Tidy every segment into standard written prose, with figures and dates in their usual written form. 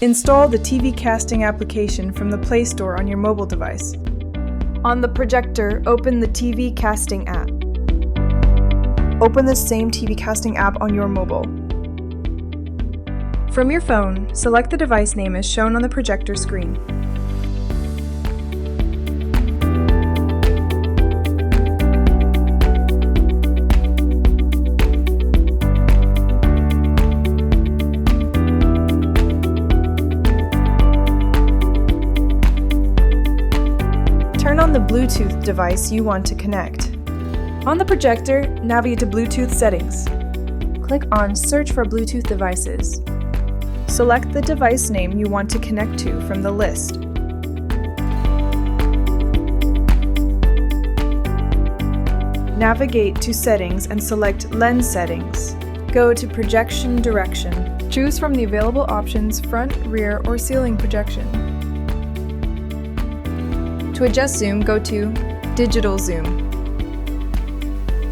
Install the TV casting application from the Play Store on your mobile device. On the projector, open the TV casting app. Open the same TV casting app on your mobile. From your phone, select the device name as shown on the projector screen. Turn on the Bluetooth device you want to connect. On the projector, navigate to Bluetooth settings. Click on Search for Bluetooth devices. Select the device name you want to connect to from the list. Navigate to Settings and select Lens Settings. Go to Projection Direction. Choose from the available options front, rear, or ceiling projection. To adjust zoom, go to Digital Zoom.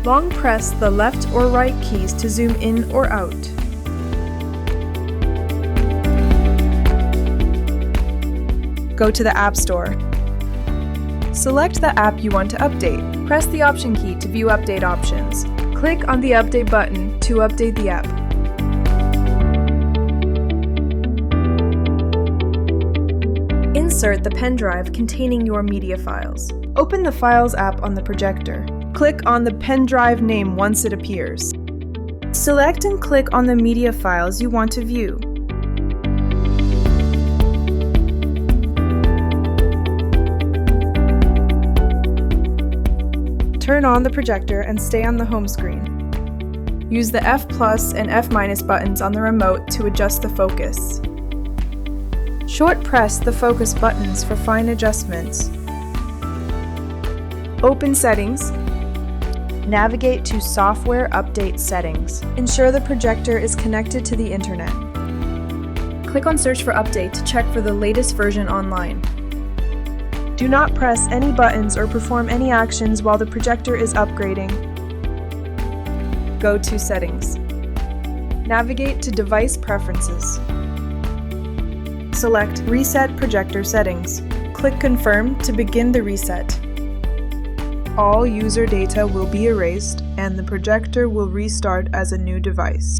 Long press the left or right keys to zoom in or out. Go to the App Store. Select the app you want to update. Press the Option key to view update options. Click on the Update button to update the app. Insert the pen drive containing your media files. Open the Files app on the projector. Click on the pen drive name once it appears. Select and click on the media files you want to view. Turn on the projector and stay on the home screen. Use the F+ and F- buttons on the remote to adjust the focus. Short press the focus buttons for fine adjustments. Open Settings. Navigate to Software Update Settings. Ensure the projector is connected to the internet. Click on Search for Update to check for the latest version online. Do not press any buttons or perform any actions while the projector is upgrading. Go to Settings. Navigate to Device Preferences. Select Reset Projector Settings. Click Confirm to begin the reset. All user data will be erased and the projector will restart as a new device.